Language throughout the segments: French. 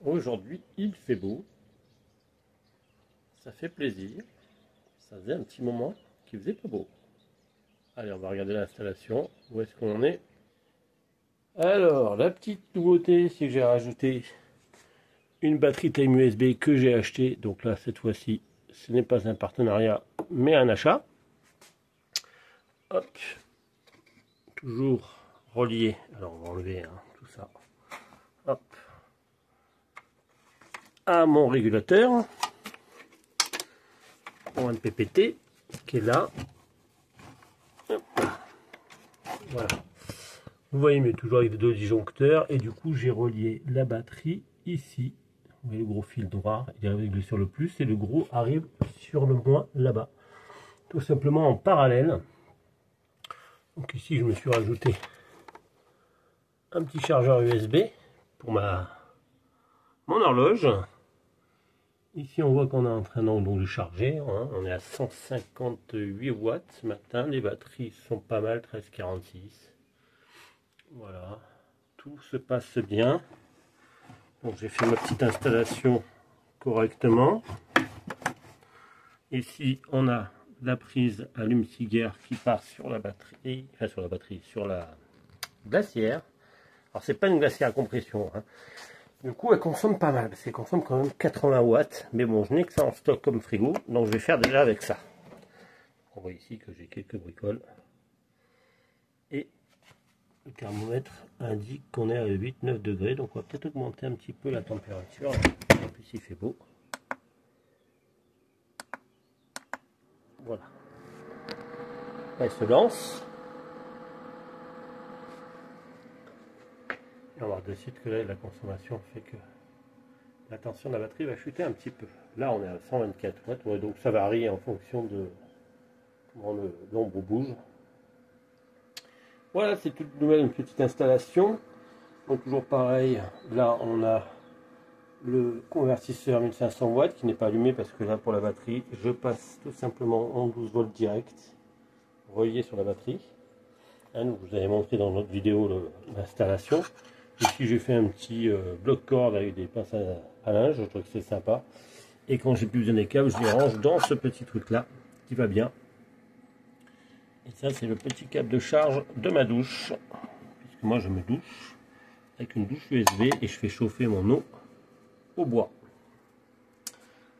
Aujourd'hui, il fait beau, ça fait plaisir. Ça faisait un petit moment qu'il faisait pas beau. Allez, on va regarder l'installation. Où est-ce qu'on en est? Alors, la petite nouveauté, c'est que j'ai rajouté une batterie Time USB que j'ai acheté. Donc là, cette fois-ci, ce n'est pas un partenariat, mais un achat. Hop, toujours relié. Alors, on va enlever tout ça. Hop, à mon régulateur. Pour un PPT qui est là. Hop. Voilà. Vous voyez, mais toujours avec deux disjoncteurs. Et du coup, j'ai relié la batterie ici. Vous voyez le gros fil noir, il est réglé sur le plus et le gros arrive sur le moins là-bas. Tout simplement en parallèle. Donc ici, je me suis rajouté un petit chargeur USB pour mon horloge. Ici, on voit qu'on est en train donc de charger. On est à 158 watts ce matin. Les batteries sont pas mal, 1346. Voilà, tout se passe bien. Donc j'ai fait ma petite installation correctement. Ici, on a la prise allume-cigare qui part sur la batterie, sur la glacière. Alors c'est pas une glacière à compression. Du coup, elle consomme pas mal, parce qu'elle consomme quand même 80 watts. Mais bon, je n'ai que ça en stock comme frigo, donc je vais faire déjà avec ça. On voit ici que j'ai quelques bricoles. Et le thermomètre indique qu'on est à 8-9 degrés, donc on va peut-être augmenter un petit peu la température. En plus, il fait beau. Voilà. Elle se lance. Et on va voir de suite que là, la consommation fait que la tension de la batterie va chuter un petit peu. Là, on est à 124 watts, ouais, donc ça varie en fonction de comment l'ombre bouge. Voilà, c'est toute nouvelle, une petite installation. Donc toujours pareil, là on a le convertisseur 1500 watts qui n'est pas allumé parce que là pour la batterie, je passe tout simplement en 12 volts direct relié sur la batterie. Donc je vous avais montré dans notre vidéo l'installation. Ici j'ai fait un petit bloc corde avec des pinces à linge, je trouve que c'est sympa. Et quand j'ai plus besoin des câbles, je les range dans ce petit truc là qui va bien. Et ça c'est le petit câble de charge de ma douche, puisque moi je me douche avec une douche USB et je fais chauffer mon eau au bois.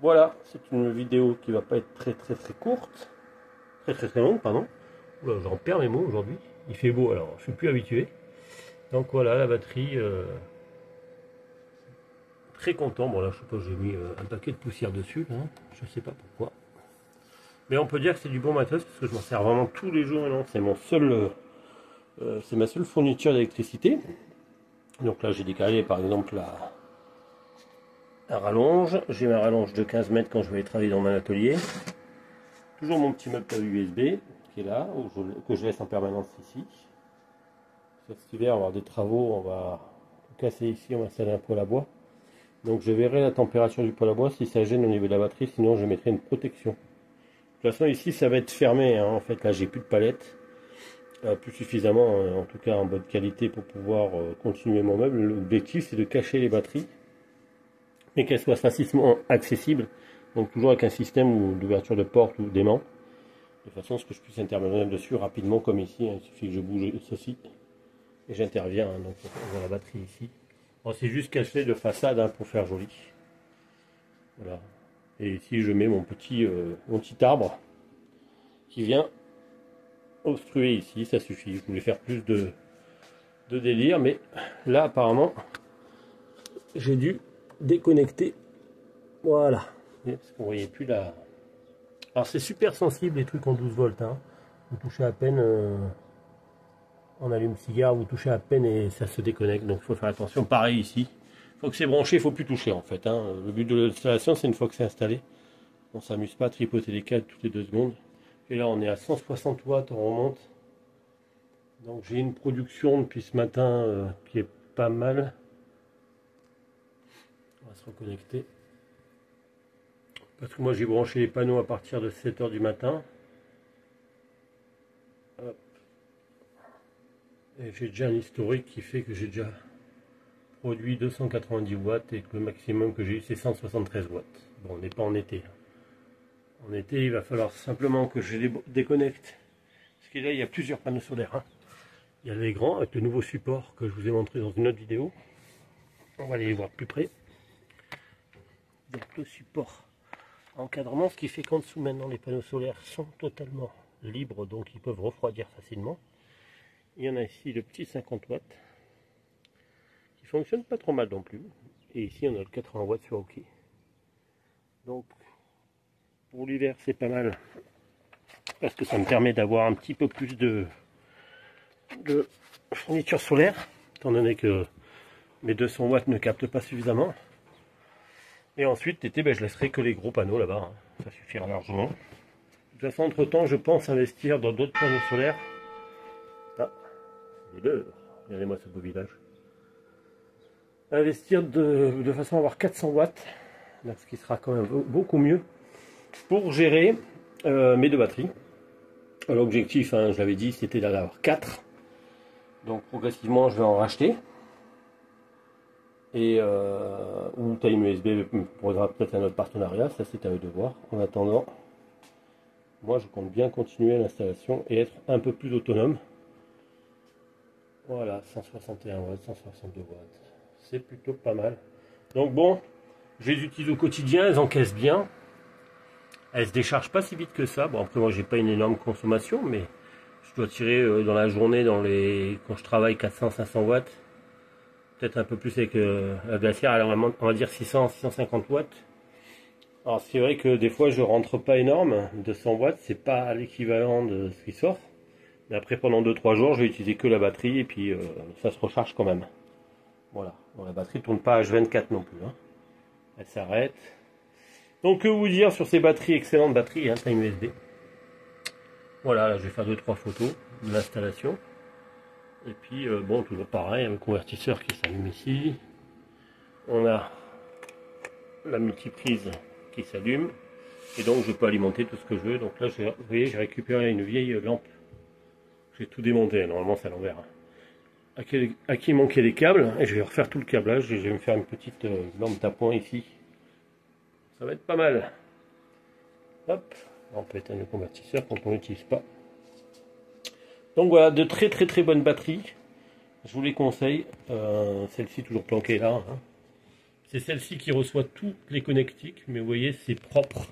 Voilà, c'est une vidéo qui va pas être très courte, très longue, pardon. Oula, j'en perds mes mots aujourd'hui. Il fait beau, alors je suis plus habitué. Donc voilà, la batterie, très content. Bon là, je sais pas, j'ai mis un paquet de poussière dessus, là. Je sais pas pourquoi. Mais on peut dire que c'est du bon matos parce que je m'en sers vraiment tous les jours. C'est mon seul, c'est ma seule fourniture d'électricité. Donc là, j'ai décalé par exemple la rallonge. J'ai ma rallonge de 15 mètres quand je vais aller travailler dans mon atelier. Toujours mon petit meuble USB qui est là, que je laisse en permanence ici. Cet hiver, on va avoir des travaux, on va tout casser ici, on va installer un poêle à bois. Donc je verrai la température du poêle à bois si ça gêne au niveau de la batterie, sinon je mettrai une protection. De toute façon ici ça va être fermé, en fait là j'ai plus de palette, plus suffisamment en tout cas en bonne qualité pour pouvoir continuer mon meuble. L'objectif c'est de cacher les batteries, mais qu'elles soient facilement accessibles, donc toujours avec un système d'ouverture de porte ou d'aimant, de façon à ce que je puisse intervenir dessus rapidement comme ici, il suffit que je bouge ceci et j'interviens, donc on voit la batterie ici. Bon, c'est juste caché de façade pour faire joli. Voilà. Et ici je mets mon petit arbre qui vient obstruer ici, ça suffit. Je voulais faire plus de délire, mais là apparemment j'ai dû déconnecter. Voilà. Parce qu'on voyait plus la. Alors c'est super sensible les trucs en 12 volts. Vous touchez à peine en allume-cigare, vous touchez à peine et ça se déconnecte. Donc il faut faire attention. Pareil ici. Une fois que c'est branché, il ne faut plus toucher en fait. Le but de l'installation, c'est une fois que c'est installé, on ne s'amuse pas à tripoter les câbles toutes les 2 secondes. Et là, on est à 160 watts, on remonte. Donc j'ai une production depuis ce matin qui est pas mal. On va se reconnecter. Parce que moi j'ai branché les panneaux à partir de 7 h du matin. Hop. Et j'ai déjà un historique qui fait que j'ai déjà produit 290 watts et que le maximum que j'ai eu c'est 173 watts. Bon, on n'est pas en été. En été, il va falloir simplement que je les déconnecte. Parce que là, il y a plusieurs panneaux solaires. Hein. Il y a les grands avec le nouveau support que je vous ai montré dans une autre vidéo. On va aller les voir plus près. Donc le support encadrement, ce qui fait qu'en dessous maintenant les panneaux solaires sont totalement libres, donc ils peuvent refroidir facilement. Il y en a ici le petit 50 watts qui fonctionne pas trop mal non plus. Et ici on a le 80 watts sur OK. Donc pour l'hiver c'est pas mal parce que ça me permet d'avoir un petit peu plus de fourniture solaire, étant donné que mes 200 watts ne captent pas suffisamment. Et ensuite, l'été, je laisserai que les gros panneaux là-bas. Hein. Ça suffira largement. De toute façon, entre-temps, je pense investir dans d'autres panneaux solaires. Ah, il est l'heure. Regardez-moi ce beau village. Investir de façon à avoir 400 watts. Ce qui sera quand même beaucoup mieux pour gérer mes deux batteries. L'objectif, hein, je l'avais dit, c'était d'avoir 4. Donc progressivement, je vais en racheter. Et ou Time USB me proposera peut-être un autre partenariat, ça c'est à eux de voir. En attendant, moi je compte bien continuer l'installation et être un peu plus autonome. Voilà, 161 watts, 162 watts, c'est plutôt pas mal. Donc bon, je les utilise au quotidien, elles encaissent bien. Elles se déchargent pas si vite que ça. Bon après moi j'ai pas une énorme consommation, mais je dois tirer dans la journée, quand je travaille 400-500 watts. Peut-être un peu plus avec la glacière, alors on va dire 600-650 watts. Alors c'est vrai que des fois je rentre pas énorme, 200 watts c'est pas l'équivalent de ce qui sort. Mais après pendant 2-3 jours je vais utiliser que la batterie et puis ça se recharge quand même. Voilà, bon, la batterie tourne pas H24 non plus. Hein. Elle s'arrête. Donc que vous dire sur ces batteries, excellentes batteries, hein, Time USB. Voilà, là je vais faire 2-3 photos de l'installation. Et puis, bon, toujours pareil, un convertisseur qui s'allume ici. On a la multiprise qui s'allume. Et donc, je peux alimenter tout ce que je veux. Donc là, vous voyez, j'ai récupéré une vieille lampe. J'ai tout démonté. Normalement, c'est à l'envers. À qui manquait les câbles. Et je vais refaire tout le câblage. Et je vais me faire une petite lampe d'appoint ici. Ça va être pas mal. Hop. On peut éteindre le convertisseur quand on l'utilise pas. Donc voilà, de très bonnes batteries. Je vous les conseille. Celle-ci toujours planquée là. Hein. C'est celle-ci qui reçoit toutes les connectiques. Mais vous voyez, c'est propre.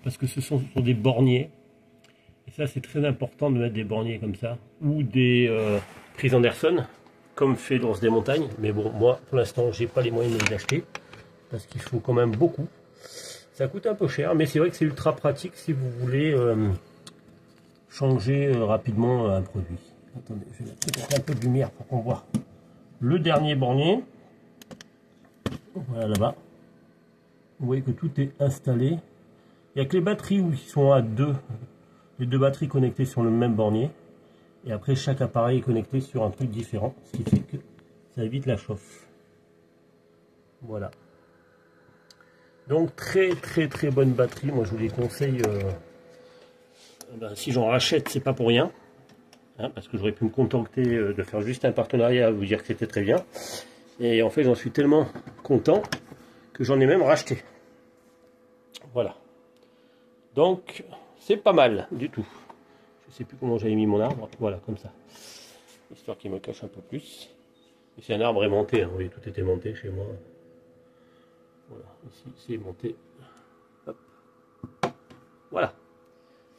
Parce que ce sont des borniers. Et ça, c'est très important de mettre des borniers comme ça. Ou des prises Anderson. Comme fait l'ours des montagnes. Mais bon, moi, pour l'instant, j'ai pas les moyens de les acheter. Parce qu'il faut quand même beaucoup. Ça coûte un peu cher. Mais c'est vrai que c'est ultra pratique si vous voulez... changer rapidement un produit. Attendez, je vais mettre un peu de lumière pour qu'on voit le dernier bornier. Voilà là-bas. Vous voyez que tout est installé. Il n'y a que les batteries où ils sont à deux. Les deux batteries connectées sur le même bornier. Et après chaque appareil est connecté sur un truc différent. Ce qui fait que ça évite la chauffe. Voilà. Donc très bonne batterie. Moi je vous les conseille. Si j'en rachète, c'est pas pour rien, hein, parce que j'aurais pu me contenter de faire juste un partenariat à vous dire que c'était très bien. Et en fait, j'en suis tellement content que j'en ai même racheté. Voilà. Donc, c'est pas mal du tout. Je sais plus comment j'avais mis mon arbre. Voilà, comme ça. Histoire qu'il me cache un peu plus. Et c'est un arbre aimanté. Hein. Oui, tout était monté chez moi. Voilà, ici, c'est monté. Hop. Voilà.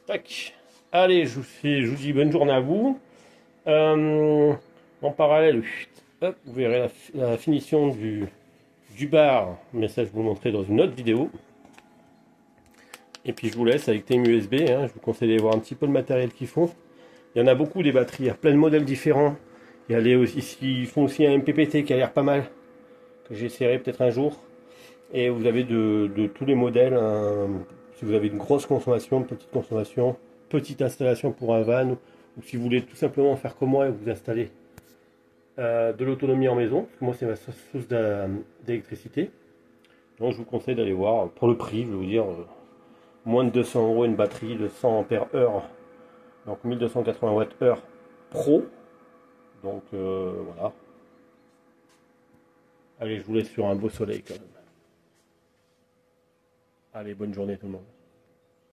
Tac. Allez, je vous dis bonne journée à vous. En parallèle, hop, vous verrez la finition du bar, mais ça je vous le montrerai dans une autre vidéo. Et puis je vous laisse avec Time USB, hein, je vous conseille d'aller voir un petit peu le matériel qu'ils font. Il y en a beaucoup des batteries, il y a plein de modèles différents. Il y a ils font aussi un MPPT qui a l'air pas mal, que j'essaierai peut-être un jour. Et vous avez de tous les modèles, si vous avez une grosse consommation, une petite consommation, petite installation pour un van, ou si vous voulez tout simplement faire comme moi et vous installer de l'autonomie en maison, parce que moi c'est ma source d'électricité. Donc je vous conseille d'aller voir, pour le prix, je vais vous dire, moins de 200 € une batterie de 100 ampères heure, donc 1280 Wh pro, donc voilà. Allez, je vous laisse sur un beau soleil quand même. Allez, bonne journée tout le monde.